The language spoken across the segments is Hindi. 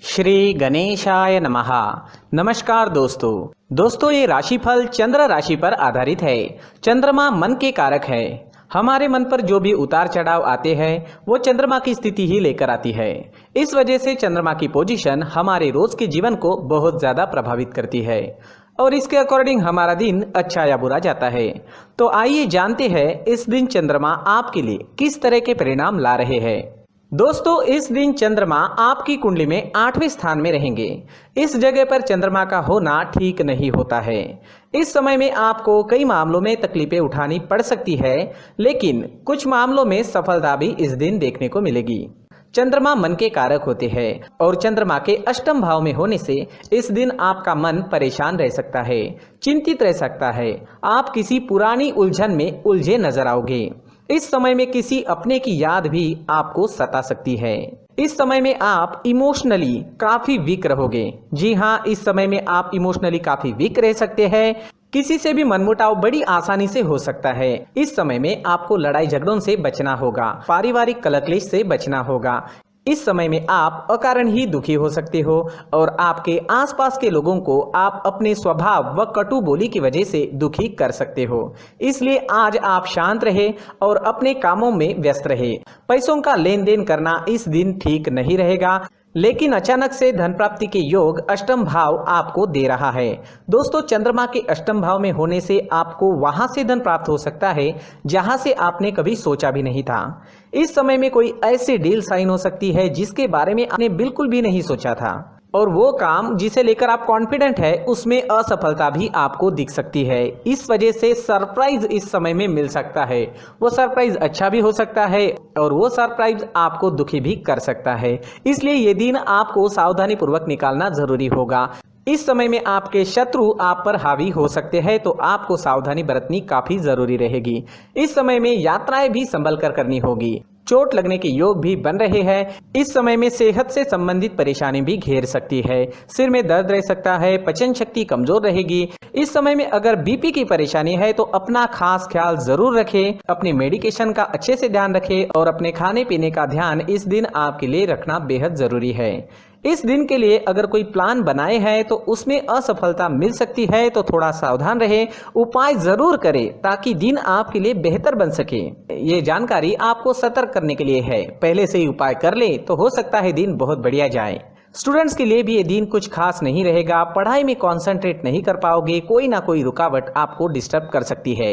श्री गणेशाय नमः। नमस्कार दोस्तों ये राशिफल चंद्र राशि पर आधारित है। चंद्रमा मन के कारक है। हमारे मन पर जो भी उतार चढ़ाव आते हैं वो चंद्रमा की स्थिति ही लेकर आती है। इस वजह से चंद्रमा की पोजीशन हमारे रोज के जीवन को बहुत ज्यादा प्रभावित करती है और इसके अकॉर्डिंग हमारा दिन अच्छा या बुरा जाता है। तो आइए जानते हैं इस दिन चंद्रमा आपके लिए किस तरह के परिणाम ला रहे हैं। दोस्तों, इस दिन चंद्रमा आपकी कुंडली में 8वें स्थान में रहेंगे। इस जगह पर चंद्रमा का होना ठीक नहीं होता है। इस समय में आपको कई मामलों में तकलीफें उठानी पड़ सकती है, लेकिन कुछ मामलों में सफलता भी इस दिन देखने को मिलेगी। चंद्रमा मन के कारक होते हैं और चंद्रमा के अष्टम भाव में होने से इस दिन आपका मन परेशान रह सकता है, चिंतित रह सकता है। आप किसी पुरानी उलझन में उलझे नजर आओगे। इस समय में किसी अपने की याद भी आपको सता सकती है। इस समय में आप इमोशनली काफी वीक रहोगे। जी हाँ, इस समय में आप इमोशनली काफी वीक रह सकते हैं। किसी से भी मनमुटाव बड़ी आसानी से हो सकता है। इस समय में आपको लड़ाई झगड़ों से बचना होगा, पारिवारिक कलह से बचना होगा। इस समय में आप अकारण ही दुखी हो सकते हो और आपके आसपास के लोगों को आप अपने स्वभाव व कटु बोली की वजह से दुखी कर सकते हो। इसलिए आज आप शांत रहे और अपने कामों में व्यस्त रहे। पैसों का लेन देन करना इस दिन ठीक नहीं रहेगा, लेकिन अचानक से धन प्राप्ति के योग अष्टम भाव आपको दे रहा है। दोस्तों, चंद्रमा के अष्टम भाव में होने से आपको वहां से धन प्राप्त हो सकता है जहां से आपने कभी सोचा भी नहीं था। इस समय में कोई ऐसी डील साइन हो सकती है जिसके बारे में आपने बिल्कुल भी नहीं सोचा था और वो काम जिसे लेकर आप कॉन्फिडेंट है उसमें असफलता भी आपको दिख सकती है। इस वजह से सरप्राइज इस समय में मिल सकता है। वो सरप्राइज अच्छा भी हो सकता है और वो सरप्राइज आपको दुखी भी कर सकता है। इसलिए ये दिन आपको सावधानी पूर्वक निकालना जरूरी होगा। इस समय में आपके शत्रु आप पर हावी हो सकते हैं, तो आपको सावधानी बरतनी काफी जरूरी रहेगी। इस समय में यात्राएं भी संभल कर करनी होगी। चोट लगने के योग भी बन रहे हैं। इस समय में सेहत से संबंधित परेशानी भी घेर सकती है। सिर में दर्द रह सकता है, पचन शक्ति कमजोर रहेगी। इस समय में अगर बीपी की परेशानी है तो अपना खास ख्याल जरूर रखें। अपने मेडिकेशन का अच्छे से ध्यान रखें और अपने खाने पीने का ध्यान इस दिन आपके लिए रखना बेहद जरूरी है। इस दिन के लिए अगर कोई प्लान बनाए हैं तो उसमें असफलता मिल सकती है, तो थोड़ा सावधान रहे, उपाय जरूर करें ताकि दिन आपके लिए बेहतर बन सके। ये जानकारी आपको सतर्क करने के लिए है। पहले से ही उपाय कर ले तो हो सकता है दिन बहुत बढ़िया जाए। स्टूडेंट्स के लिए भी ये दिन कुछ खास नहीं रहेगा। पढ़ाई में कॉन्सेंट्रेट नहीं कर पाओगे, कोई ना कोई रुकावट आपको डिस्टर्ब कर सकती है।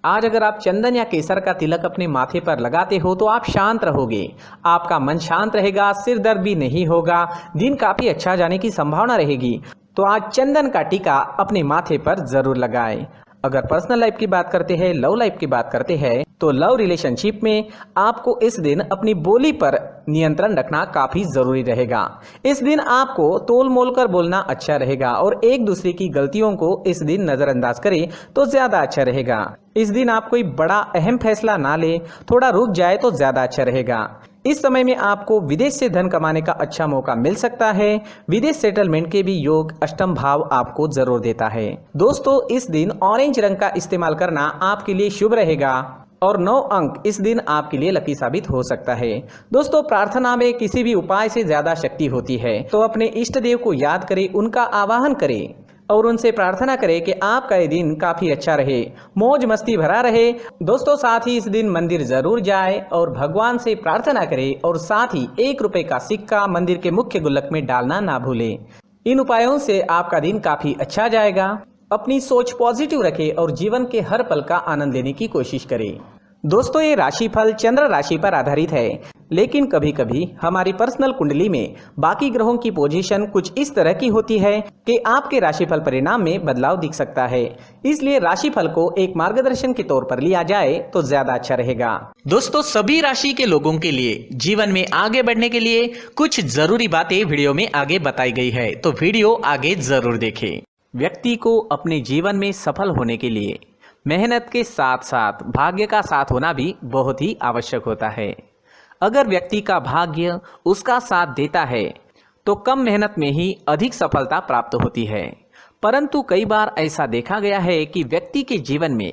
आज अगर आप चंदन या केसर का तिलक अपने माथे पर लगाते हो तो आप शांत रहोगे, आपका मन शांत रहेगा, सिर दर्द भी नहीं होगा, दिन काफी अच्छा जाने की संभावना रहेगी। तो आज चंदन का टीका अपने माथे पर जरूर लगाएं। अगर पर्सनल लाइफ की बात करते हैं, लव लाइफ की बात करते हैं, तो लव रिलेशनशिप में आपको इस दिन अपनी बोली पर नियंत्रण रखना काफी जरूरी रहेगा। इस दिन आपको तोल मोल कर बोलना अच्छा रहेगा और एक दूसरे की गलतियों को इस दिन नजरअंदाज करें तो ज्यादा अच्छा रहेगा। इस दिन आप कोई बड़ा अहम फैसला ना ले, थोड़ा रुक जाए तो ज्यादा अच्छा रहेगा। इस समय में आपको विदेश से धन कमाने का अच्छा मौका मिल सकता है। विदेश सेटलमेंट के भी योग अष्टम भाव आपको जरूर देता है। दोस्तों, इस दिन ऑरेंज रंग का इस्तेमाल करना आपके लिए शुभ रहेगा और 9 अंक इस दिन आपके लिए लकी साबित हो सकता है। दोस्तों, प्रार्थना में किसी भी उपाय से ज्यादा शक्ति होती है, तो अपने इष्ट देव को याद करें, उनका आवाहन करें और उनसे प्रार्थना करें कि आपका ये दिन काफी अच्छा रहे, मौज मस्ती भरा रहे। दोस्तों, साथ ही इस दिन मंदिर जरूर जाए और भगवान से प्रार्थना करें और साथ ही 1 रुपए का सिक्का मंदिर के मुख्य गुल्लक में डालना ना भूलें। इन उपायों से आपका दिन काफी अच्छा जाएगा। अपनी सोच पॉजिटिव रखें और जीवन के हर पल का आनंद लेने की कोशिश करें। दोस्तों, ये राशिफल चंद्र राशि पर आधारित है, लेकिन कभी कभी हमारी पर्सनल कुंडली में बाकी ग्रहों की पोजीशन कुछ इस तरह की होती है कि आपके राशिफल परिणाम में बदलाव दिख सकता है। इसलिए राशिफल को एक मार्गदर्शन के तौर पर लिया जाए तो ज्यादा अच्छा रहेगा। दोस्तों, सभी राशि के लोगों के लिए जीवन में आगे बढ़ने के लिए कुछ जरूरी बातें वीडियो में आगे बताई गई है, तो वीडियो आगे जरूर देखें। व्यक्ति को अपने जीवन में सफल होने के लिए मेहनत के साथ साथ भाग्य का साथ होना भी बहुत ही आवश्यक होता है। अगर व्यक्ति का भाग्य उसका साथ देता है तो कम मेहनत में ही अधिक सफलता प्राप्त होती है, परंतु कई बार ऐसा देखा गया है कि व्यक्ति के जीवन में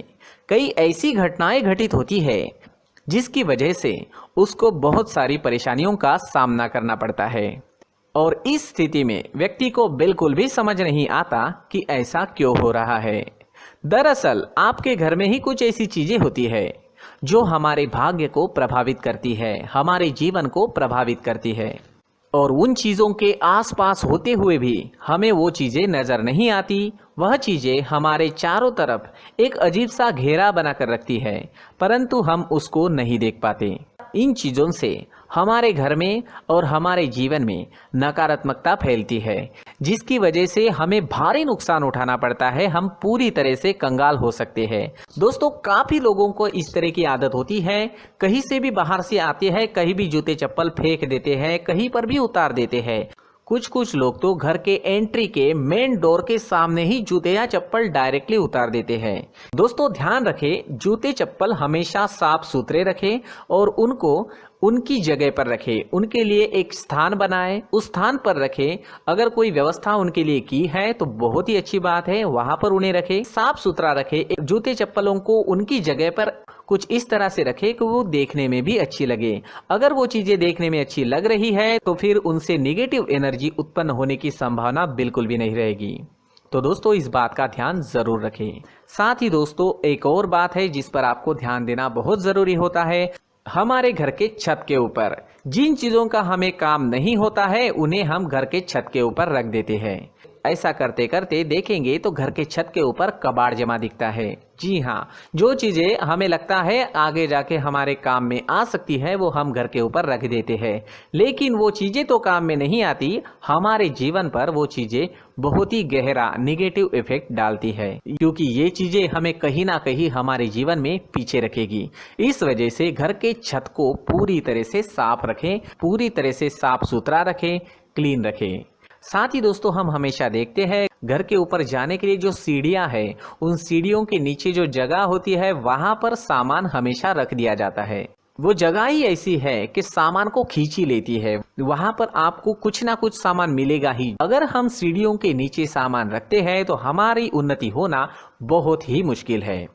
कई ऐसी घटनाएं घटित होती है जिसकी वजह से उसको बहुत सारी परेशानियों का सामना करना पड़ता है। और इस स्थिति में व्यक्ति को बिल्कुल भी समझ नहीं आता कि ऐसा क्यों हो रहा है। दरअसल आपके घर में ही कुछ ऐसी चीजें होती है जो हमारे भाग्य को प्रभावित करती है, हमारे जीवन को प्रभावित करती है, और उन चीज़ों के आसपास होते हुए भी हमें वो चीज़ें नज़र नहीं आती। वह चीज़ें हमारे चारों तरफ एक अजीब सा घेरा बनाकर रखती है, परंतु हम उसको नहीं देख पाते। इन चीज़ों से हमारे घर में और हमारे जीवन में नकारात्मकता फैलती है, जिसकी वजह से हमें भारी नुकसान उठाना पड़ता है। हम पूरी तरह से कंगाल हो सकते हैं। दोस्तों, काफ़ी लोगों को इस तरह की आदत होती है, कहीं से भी बाहर से आते हैं, कहीं भी जूते चप्पल फेंक देते हैं, कहीं पर भी उतार देते हैं। कुछ लोग तो घर के एंट्री के मेन डोर के सामने ही जूते या चप्पल डायरेक्टली उतार देते हैं। दोस्तों, ध्यान रखें, जूते चप्पल हमेशा साफ सुथरे रखें और उनको उनकी जगह पर रखें। उनके लिए एक स्थान बनाएं, उस स्थान पर रखें। अगर कोई व्यवस्था उनके लिए की है तो बहुत ही अच्छी बात है, वहां पर उन्हें रखें, साफ सुथरा रखें। जूते चप्पलों को उनकी जगह पर कुछ इस तरह से रखें कि वो देखने में भी अच्छी लगे। अगर वो चीजें देखने में अच्छी लग रही है तो फिर उनसे नेगेटिव एनर्जी उत्पन्न होने की संभावना बिल्कुल भी नहीं रहेगी। तो दोस्तों, इस बात का ध्यान जरूर रखें। साथ ही दोस्तों, एक और बात है जिस पर आपको ध्यान देना बहुत जरूरी होता है। हमारे घर के छत के ऊपर जिन चीजों का हमें काम नहीं होता है उन्हें हम घर के छत के ऊपर रख देते हैं। ऐसा करते करते देखेंगे तो घर के छत के ऊपर कबाड़ जमा दिखता है। जी हाँ, जो चीजें हमें लगता है आगे जाके हमारे काम में आ सकती है वो हम घर के ऊपर रख देते हैं, लेकिन वो चीजें तो काम में नहीं आती। हमारे जीवन पर वो चीजें बहुत ही गहरा नेगेटिव इफेक्ट डालती है, क्योंकि ये चीजें हमें कहीं ना कहीं हमारे जीवन में पीछे रखेगी। इस वजह से घर के छत को पूरी तरह से साफ रखें, पूरी तरह से साफ सुथरा रखें, क्लीन रखें। साथ ही दोस्तों, हम हमेशा देखते हैं घर के ऊपर जाने के लिए जो सीढ़ियां हैं, उन सीढ़ियों के नीचे जो जगह होती है वहां पर सामान हमेशा रख दिया जाता है। वो जगह ही ऐसी है कि सामान को खींच ही लेती है। वहां पर आपको कुछ ना कुछ सामान मिलेगा ही। अगर हम सीढ़ियों के नीचे सामान रखते हैं तो हमारी उन्नति होना बहुत ही मुश्किल है।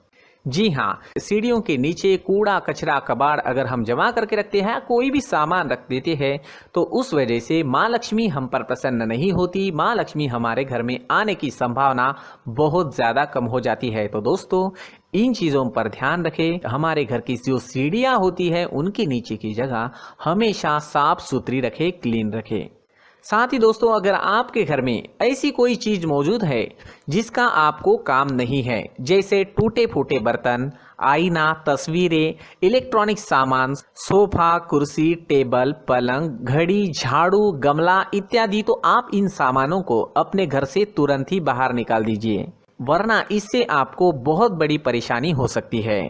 जी हाँ, सीढ़ियों के नीचे कूड़ा कचरा कबाड़ अगर हम जमा करके रखते हैं, कोई भी सामान रख देते हैं, तो उस वजह से माँ लक्ष्मी हम पर प्रसन्न नहीं होती। माँ लक्ष्मी हमारे घर में आने की संभावना बहुत ज़्यादा कम हो जाती है। तो दोस्तों, इन चीज़ों पर ध्यान रखें। हमारे घर की जो सीढ़ियाँ होती है उनके नीचे की जगह हमेशा साफ सुथरी रखें, क्लीन रखें। साथ ही दोस्तों, अगर आपके घर में ऐसी कोई चीज मौजूद है जिसका आपको काम नहीं है, जैसे टूटे फूटे बर्तन, आईना, तस्वीरें, इलेक्ट्रॉनिक सामान, सोफा, कुर्सी, टेबल, पलंग, घड़ी, झाड़ू, गमला इत्यादि, तो आप इन सामानों को अपने घर से तुरंत ही बाहर निकाल दीजिए, वरना इससे आपको बहुत बड़ी परेशानी हो सकती है।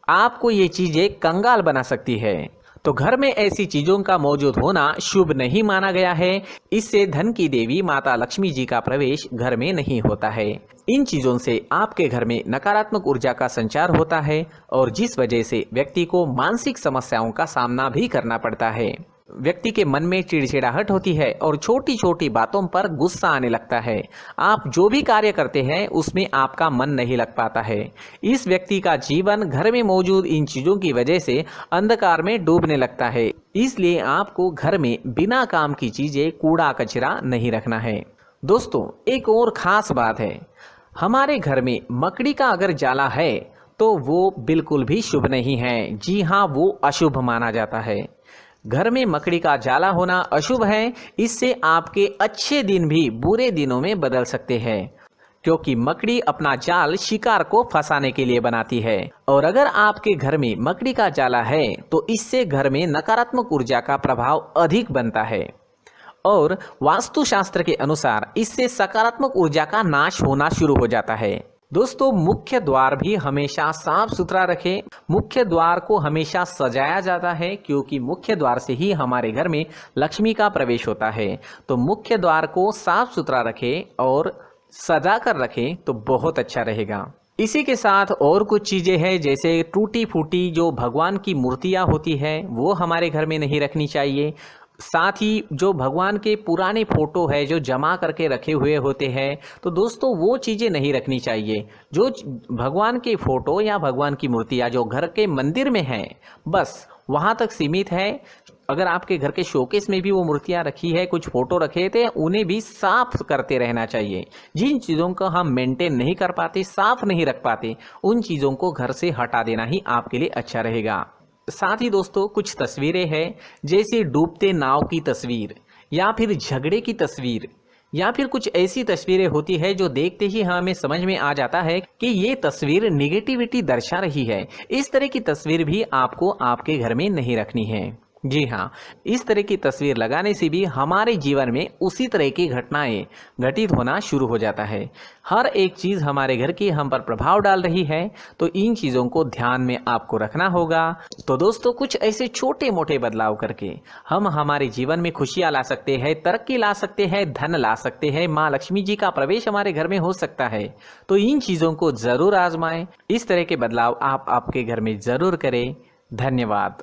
आपको ये चीजें कंगाल बना सकती है। तो घर में ऐसी चीजों का मौजूद होना शुभ नहीं माना गया है। इससे धन की देवी माता लक्ष्मी जी का प्रवेश घर में नहीं होता है। इन चीजों से आपके घर में नकारात्मक ऊर्जा का संचार होता है और जिस वजह से व्यक्ति को मानसिक समस्याओं का सामना भी करना पड़ता है। व्यक्ति के मन में चिड़चिड़ाहट होती है और छोटी छोटी बातों पर गुस्सा आने लगता है। आप जो भी कार्य करते हैं उसमें आपका मन नहीं लग पाता है। इस व्यक्ति का जीवन घर में मौजूद इन चीजों की वजह से अंधकार में डूबने लगता है। इसलिए आपको घर में बिना काम की चीजें, कूड़ा कचरा नहीं रखना है। दोस्तों, एक और खास बात है, हमारे घर में मकड़ी का अगर जाला है तो वो बिल्कुल भी शुभ नहीं है। जी हाँ, वो अशुभ माना जाता है। घर में मकड़ी का जाला होना अशुभ है। इससे आपके अच्छे दिन भी बुरे दिनों में बदल सकते हैं, क्योंकि मकड़ी अपना जाल शिकार को फंसाने के लिए बनाती है। और अगर आपके घर में मकड़ी का जाला है तो इससे घर में नकारात्मक ऊर्जा का प्रभाव अधिक बनता है और वास्तुशास्त्र के अनुसार इससे सकारात्मक ऊर्जा का नाश होना शुरू हो जाता है। दोस्तों, मुख्य द्वार भी हमेशा साफ सुथरा रखें। मुख्य द्वार को हमेशा सजाया जाता है, क्योंकि मुख्य द्वार से ही हमारे घर में लक्ष्मी का प्रवेश होता है। तो मुख्य द्वार को साफ सुथरा रखें और सजा कर रखें तो बहुत अच्छा रहेगा। इसी के साथ और कुछ चीजें हैं, जैसे टूटी फूटी जो भगवान की मूर्तियां होती है वो हमारे घर में नहीं रखनी चाहिए। साथ ही जो भगवान के पुराने फोटो है जो जमा करके रखे हुए होते हैं, तो दोस्तों वो चीज़ें नहीं रखनी चाहिए। जो भगवान के फोटो या भगवान की मूर्तियाँ जो घर के मंदिर में हैं, बस वहाँ तक सीमित है। अगर आपके घर के शोकेस में भी वो मूर्तियां रखी है, कुछ फोटो रखे थे, उन्हें भी साफ करते रहना चाहिए। जिन चीज़ों को हम मेंटेन नहीं कर पाते, साफ नहीं रख पाते, उन चीज़ों को घर से हटा देना ही आपके लिए अच्छा रहेगा। साथ ही दोस्तों कुछ तस्वीरें हैं, जैसे डूबते नाव की तस्वीर या फिर झगड़े की तस्वीर या फिर कुछ ऐसी तस्वीरें होती है जो देखते ही हमें समझ में आ जाता है कि ये तस्वीर निगेटिविटी दर्शा रही है। इस तरह की तस्वीर भी आपको आपके घर में नहीं रखनी है। जी हाँ, इस तरह की तस्वीर लगाने से भी हमारे जीवन में उसी तरह की घटनाएं घटित होना शुरू हो जाता है। हर एक चीज़ हमारे घर की हम पर प्रभाव डाल रही है, तो इन चीज़ों को ध्यान में आपको रखना होगा। तो दोस्तों कुछ ऐसे छोटे मोटे बदलाव करके हम हमारे जीवन में खुशियाँ ला सकते हैं, तरक्की ला सकते हैं, धन ला सकते हैं, माँ लक्ष्मी जी का प्रवेश हमारे घर में हो सकता है। तो इन चीज़ों को ज़रूर आजमाएं। इस तरह के बदलाव आप आपके घर में ज़रूर करें। धन्यवाद।